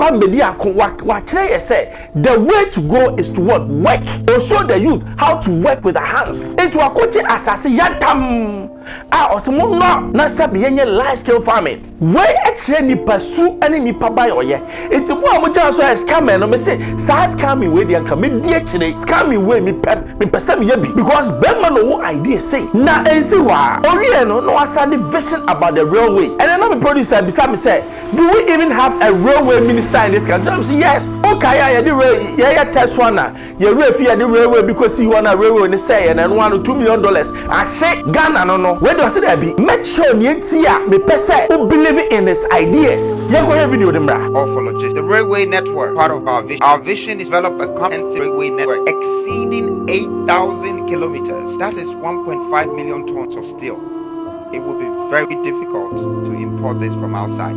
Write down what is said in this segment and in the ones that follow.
Kwame Bediako wachire say the way to go is to what? Work. Or show the youth how to work with their hands. Into a coach asasi yantam. Osemo no na sabi yenye large scale farming. Where actually ni pursue any ni paba oye. Into mo amoja so scam no me say sa scamming we dey kan me die chire scamming we me person me yabi because Bema no idea say na ensi wa ori no asani vision about the railway. And then no producer beside me say, do we even have a railway minister in this country? I say yes. Okay, yeah, the railway, yeah, test one na. You fee the railway because you want a railway and say and then $1 to $2 million. I say Ghana no. Where do I say that be? Make sure you see me person who believe in his ideas. You go video them bra. Orphologist, the railway network, part of our vision. Our vision is develop a comprehensive railway network exceeding 8,000 kilometers. That is 1.5 million tons of steel. It will be very difficult to import this from outside.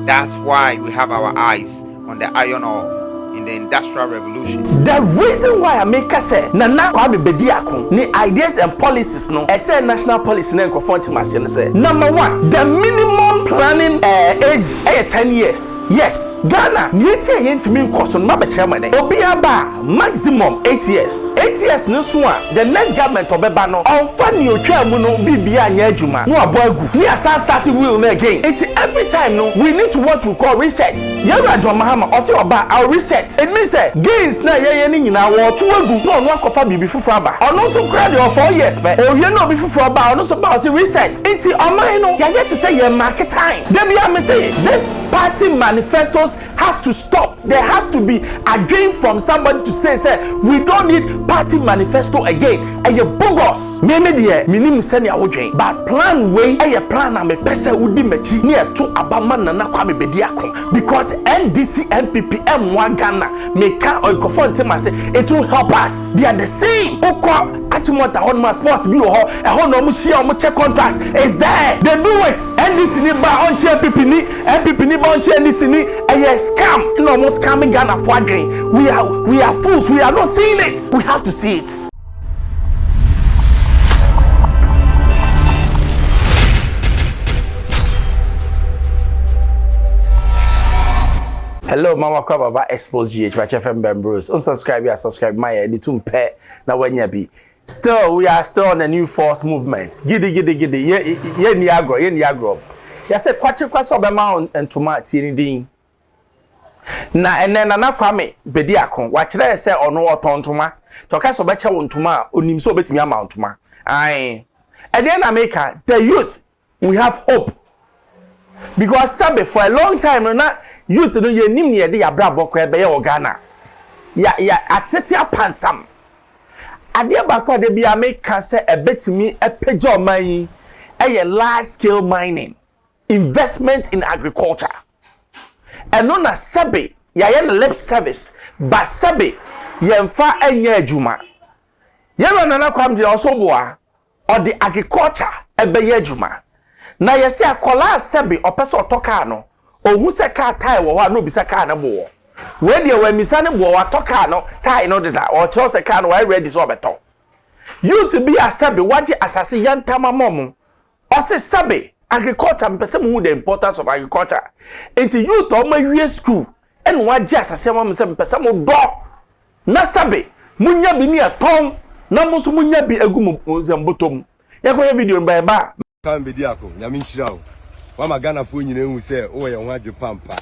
That's why we have our eyes on the iron ore in the industrial revolution. The reason why I make us say Nana Kwame Bediako ni ideas and policies no I say national policy na nkofo ntimase say number 1 the minimum planning age 10 years. Yes, Ghana nieti yentimi nkoso no ba chairman obi aba maximum 8 years. 8 years no so a the next government obeba no onfa ni otwa mu no bibia anya adwuma no abo agu ni asa start wheel no again. It's every time no we need to what we call reset. Yara John Mahama or say oba our reset. It means that gains na ye ni nyina wo to agu no no akofa bibi fufu aba ono so grade of 4 years pe o ye no bi fufu aba ono so ba say reset enti oman no ya yet to say ye market time dem ya me say this party manifestos has to stop. There has to be a dream from somebody to say we don't need party manifesto again and you bogus me there minim send ya wodwen but plan way e plan na me pese udi machi ne to abama Nana Kwame Bediako because NDC MPP M1 Ghana Meka oikofo ntema say it will help us. They are the same. Oko achimota on my sport bi ho e ho no mu share mu check contract is there. They do it. NDC ni ba on chair MPP ni ba on chair NDC ni a scam. No more scamming Ghana for again. We are fools. We are not seeing it. We have to see it. Hello, Mama Baba Xposed GH by FM Bembros. Unsubscribe, my editum pet na wenya bi. Still, we are still on a new force movement. Giddy. Ye niagro. Ya se kwache kwa so bema ntoma tienidin. Na ene Nana Kwame Bediako, wachire se ono otontoma. Toka so becha wontoma, onim so betimi ama ontoma. Aye. And then America, the youth, we have hope. Because sabe for a long time na youth no ye nim ne de ya brabo kwa be ye Ghana ya atetia pansam ade ba kwa de bia make say ebetimi epege oman eye large scale mining investment in agriculture and no na sabe ya ye lip service but sabe ye mfa anya adwuma ye Nana Kwame de osoboa or the agriculture ebe ye adwuma na yesi akola sebi opese otoka no ohu se ka tai wo ha no bi se ka na bo we de wa misa ne bo wa toka no tai no deda o che se ka no wa ready so obeto youth bi asabi waje asase yantama mom o se sabi agriculture mpese mu the importance of agriculture enti youth o ma wie school en waje asase mom se mpese mu do na sabi munya bi ni aton na muso munya bi agum zembotom yakwa video mba ba Kwame Bediako nyame nhyira wo wa magana fo nyina hu se wo ye ho adwe pampa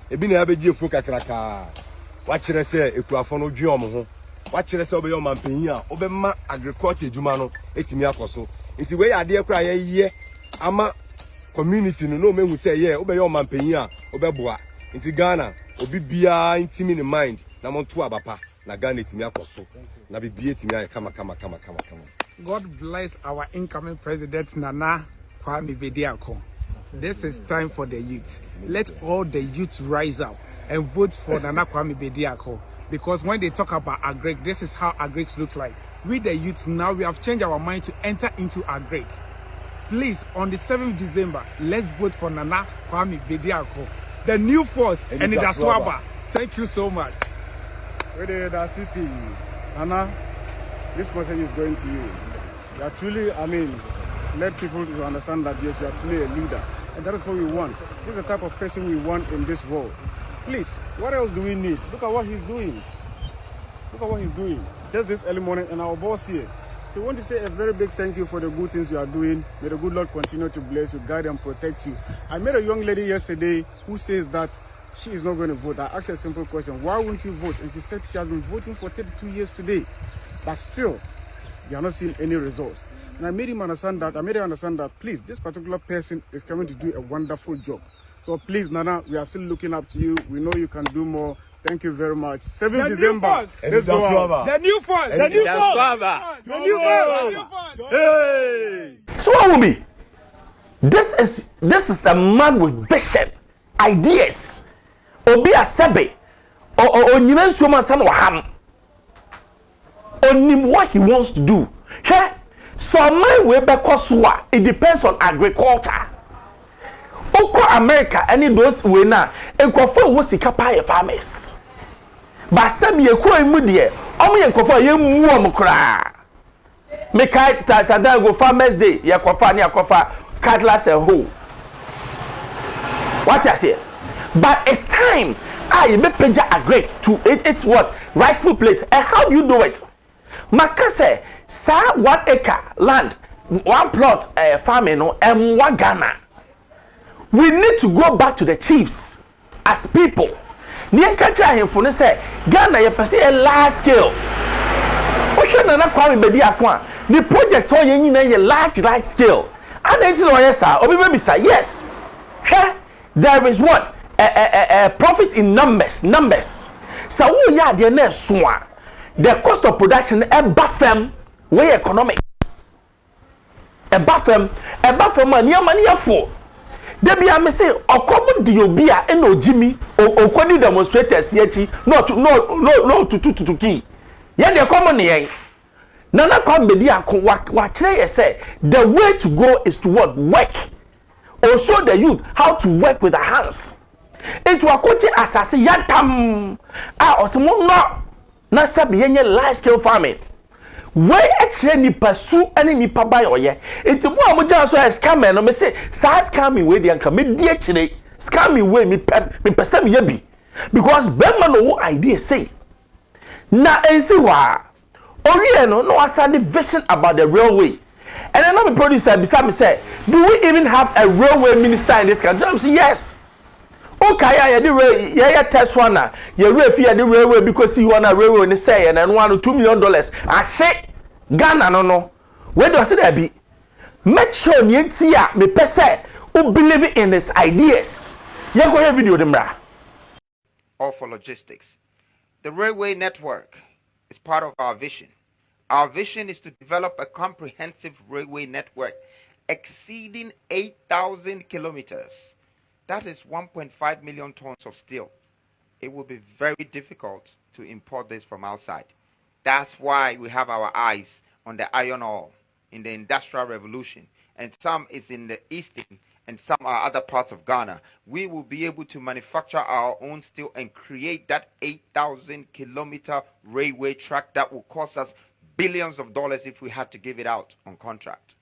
ebi na abegie fo kakraka wa kire se ekuafo no dwe omo ho wa kire se obeye omampanyin a obema agriculture edwuma no etimi akoso nti we ade ekura ye ama community no mehu se ye obeye omampanyin a obeboa nti Ghana obi bia intimi ni mind na monto abapa na Ghana etimi akoso na bibie etimi ay kama. God bless our incoming president Nana Kwame Bediako. This is time for the youth. Let all the youth rise up and vote for Nana Kwame Bediako. Because when they talk about agric, this is how agrics look like. We the youth now, we have changed our mind to enter into agric. Please, on the 7th December, let's vote for Nana Kwame Bediako, the new force and the Swaba. Thank you so much. Nana, this message is going to you. You are truly, let people to understand that yes, you are truly a leader. And that is what we want. This is the type of person we want in this world. Please, what else do we need? Look at what he's doing. Look at what he's doing. Just this early morning, and our boss here. So we want to say a very big thank you for the good things you are doing. May the good Lord continue to bless you, guide and protect you. I met a young lady yesterday who says that she is not going to vote. I asked her a simple question: why won't you vote? And she said she has been voting for 32 years today, but still, they are not seeing any results. And I made her understand that, please, this particular person is coming to do a wonderful job. So please, Nana, we are still looking up to you. We know you can do more. Thank you very much. 7th December. Let's go out. The new force. The new force. The new force. Hey! So what will be? This is a man with vision, ideas. Obi asebe or nyina nsuoma san wa ham. Onim what he wants to do. So my way back it depends on agriculture. Oko America any those we na enkofo wo sika pa farmers. Ba sabi ekuro imu de omo enkofo ye mu omo kra. Me kai ta sada go farmers day ye kofa ni akofa cutlass and hoe. What you say? But it's time I be peja agree to it's what rightful place. And how do you do it? Makase sa 1 acre land, 1 plot farming no M1 Ghana. We need to go back to the chiefs as people. Niye kacha hemfo ne say Ghana ye pese a large scale. Ohwe na na kwa mbedi akwa. The project o ye nyina ye large scale. And then no yes sir, obi be say yes. There is what a profit in numbers. So wo ya de na so a the cost of production e bafem we economic. E bafem man ya for. Debi am say okomo di obi a na ojimi okodi demonstrators yechi no to key. Ye de common yen. Nana kwam bedi akon wa kire ye say the way to go is to work. Or show the youth how to work with their hands. Into a coach asase yantam osemo no na sabi yenye large scale farming. Why actually ni pursue any ni pabai oye. It's more amuja so scammer no me say sa scamming we dey anka me die chire scamming we me person ye bi because bema no idea say na ensi wa oriye no asande vision about the railway. And then I'm a producer beside me say, do we even have a railway minister in this country? I'm saying yes. Okay, yeah, test one now. You the railway because you want a railway and say and $1 million. I say Ghana no. Where do I say that be? Make sure you see me person who believe in his ideas. You go here video them bra. Or for logistics. The railway network is part of our vision. Our vision is to develop a comprehensive railway network exceeding 8,000 kilometers. That is 1.5 million tons of steel. It will be very difficult to import this from outside. That's why we have our eyes on the iron ore in the Industrial Revolution. And some is in the eastern and some are other parts of Ghana. We will be able to manufacture our own steel and create that 8,000 kilometer railway track that will cost us billions of dollars if we had to give it out on contract,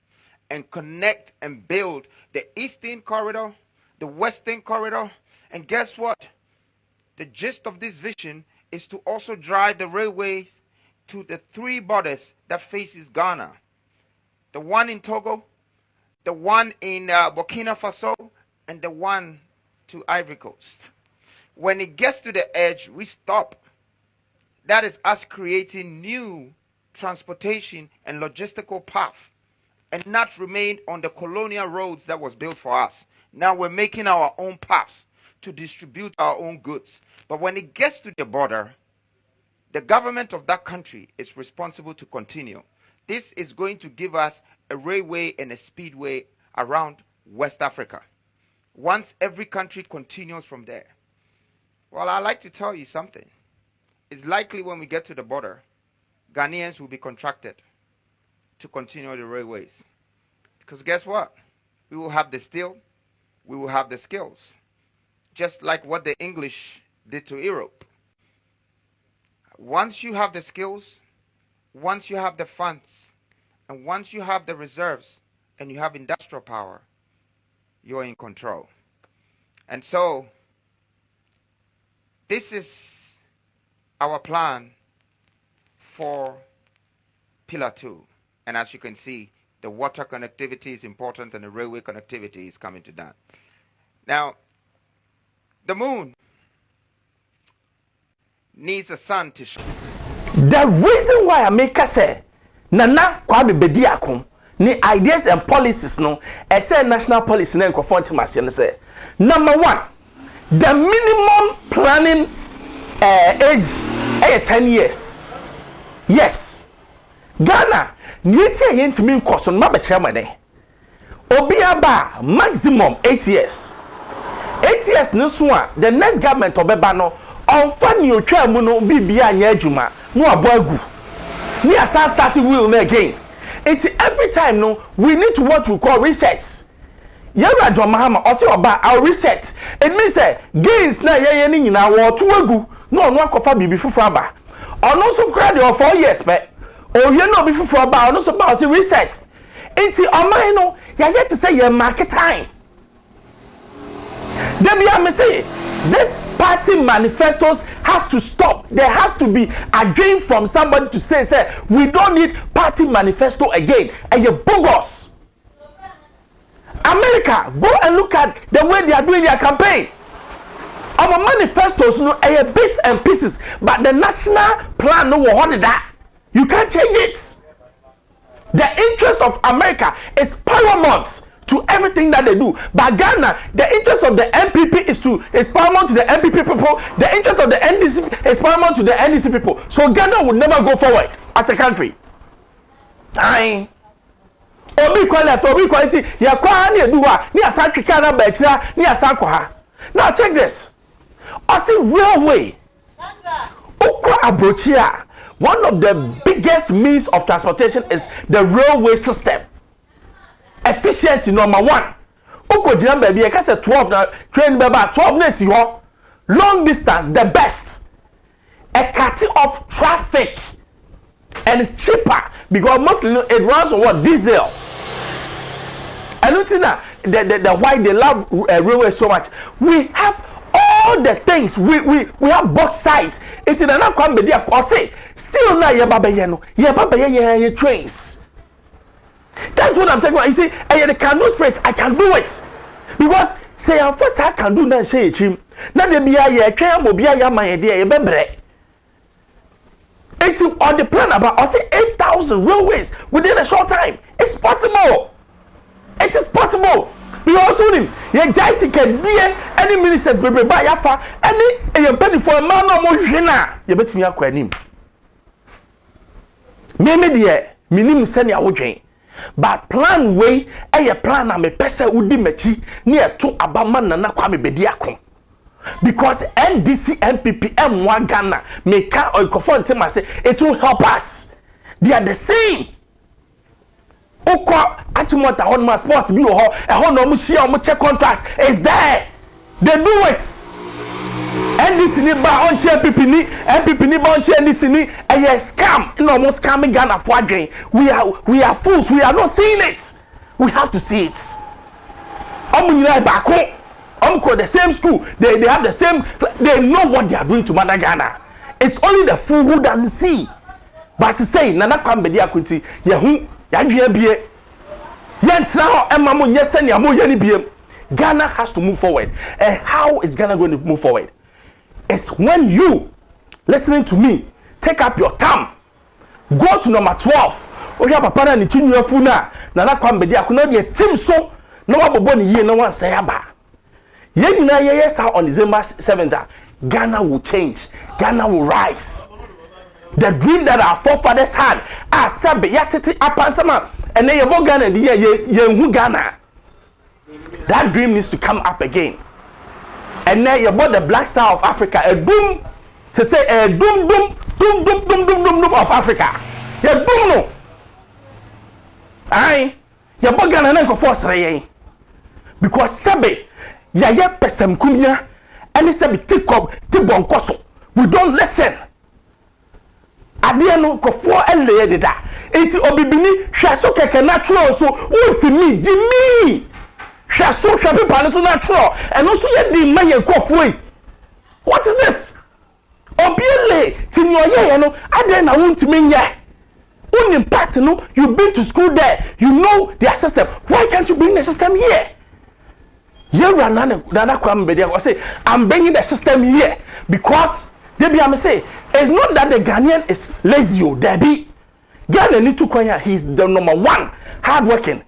and connect and build the eastern corridor, the western corridor, and guess what? The gist of this vision is to also drive the railways to the 3 borders that faces Ghana. The one in Togo, the one in Burkina Faso, and the one to Ivory Coast. When it gets to the edge, we stop. That is us creating new transportation and logistical path and not remain on the colonial roads that was built for us. Now we're making our own paths to distribute our own goods. But when it gets to the border, the government of that country is responsible to continue. This is going to give us a railway and a speedway around West Africa. Once every country continues from there. Well, I'd like to tell you something. It's likely when we get to the border, Ghanaians will be contracted to continue the railways. Because guess what? We will have the steel, we will have the skills. Just like what the English did to Europe. Once you have the skills, once you have the funds, and once you have the reserves, and you have industrial power, you're in control. And so, This is our plan for Pillar 2. And as you can see, the water connectivity is important and the railway connectivity is coming to that. Now, the moon needs the sun to shine. The reason why I make us say, Nana Kwame Bediako, ni ideas and policies no, I say national policy na nkrofo ntimase say. Number 1, the minimum planning age is 10 years. Yes. Ghana, nieti yentimi nkoso no ma chairman Obiaba maximum 8 years. 8 years no so a the next government obeba no onfa ni otwa mu no bibia anya adwuma no aboagu. We are starting wheel again. It's every time no we need to what we call reset. Yara John Mahama also about our reset. It means gains na ye ni nyina wo to agu no no akofa bibi fufu aba. Ono so credit of 4 years pe. O ye no bi fufu aba ono so ba say reset. Enti oman no ya yet to say your market time. Then me say this party manifestos has to stop. There has to be a dream from somebody to say we don't need party manifesto again. And you bogus. America, go and look at the way they are doing their campaign. Our manifestos no are bits and pieces, but the national plan no will that. You can't change it. The interest of America is paramount to everything that they do. But Ghana, the interest of the MPP is paramount to the MPP people. The interest of the NDC is paramount to the NDC people. So Ghana will never go forward as a country. Aye. Obi kwa left, obi kwa iti, ya kwa ni eduwa, ni asakwi kana bechira, ni asakwa ha. Now check this. Asi railway. Ukwa abrochia. One of the biggest means of transportation is the railway system. Efficiency number 1. Uko jina baby, I can say 12 na train baba 12 na si ho. Long distance, the best. A cutting of traffic. And it's cheaper because mostly it runs on what? Diesel. And you know the why they love railway so much. We have all the things. We have both sides. It's in another company. I say still na ye baba ye no. Ye baba ye trains. That's what I'm talking about. You see, I can do spirit. I can do it because say first I can do that. Say it. Now they be a train. Mo be a man ye dey ye bebre. It's on the plan about I say 8,000 railways within a short time. It's possible. It is possible. We also need ye jaisi ke die any ministers bebe ba yafa any ye penny for a man no mo hwena ye betimi akwa anim. Me de minim se ne awodwen. But plan way a plan na me pese udi machi ne eto abama nana kwa me bedi akon. Because NDC MPP M1 Ghana make or confront him say it will help us. They are the same. Oko achimota on my sport bi ho e ho no mu share mu check contract is there. They do it. NDC ni ba on check MPP ni ba on check NDC ni a scam. No mo scamming Ghana for again. We are fools. We are not seeing it. We have to see it. Omunyira back home. The same school, they have the same, they know what they are doing to Mother Ghana. It's only the fool who doesn't see. But she say, Nana Kwambedi Akunti, Yahu, Yahu, Yantra, Emmamu, Yesen, Yamu, Yanibiem. Ghana has to move forward. And how is Ghana going to move forward? It's when you, listening to me, take up your time, go to number 12. Oya papa na ni tunyu afuna, Nana Kwambedi Akunti, the team so, no one boboni ye, no one say aba. Yes, on December 7th, Ghana will change. Ghana will rise. The dream that our forefathers had, Sabe Yatiti Apansama, and then you Ghana, ye Ghana. That dream needs to come up again. And then you bought the Black Star of Africa, a doom to say a doom of Africa. You doom no. Aye, you bought Ghana and go force because Sabe. Yaya pesem kumya and it's a tibonkoso. We don't listen. Adiano kofo and lady da. Eti obibini shaso keke natural so uti me Jimmy. Shaso shapi palato natural and also ye di maye kofwe. What is this? in your year, no, I then I want to mean yeah. On impact, no, you've been to school there, you know their system. Why can't you bring the system here? I say, I'm bringing the system here because I'm say it's not that the Ghanaian is lazy or Debbie. Ghana need to come here. He's the number one hardworking.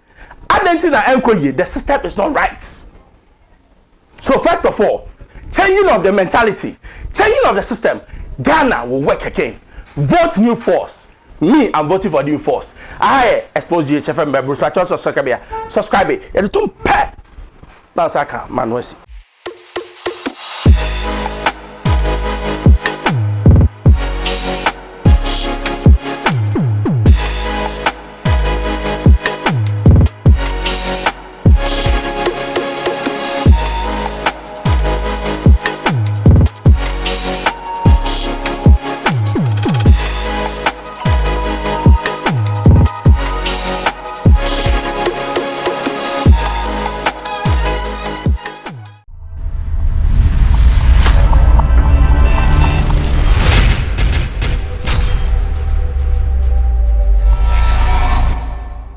Identity and the system is not right. So first of all, changing of the mentality, changing of the system, Ghana will work again. Vote new force. Me, I'm voting for new force. I Xposed GHFM members. Subscribe it. You don't pay. Now, Saka, man,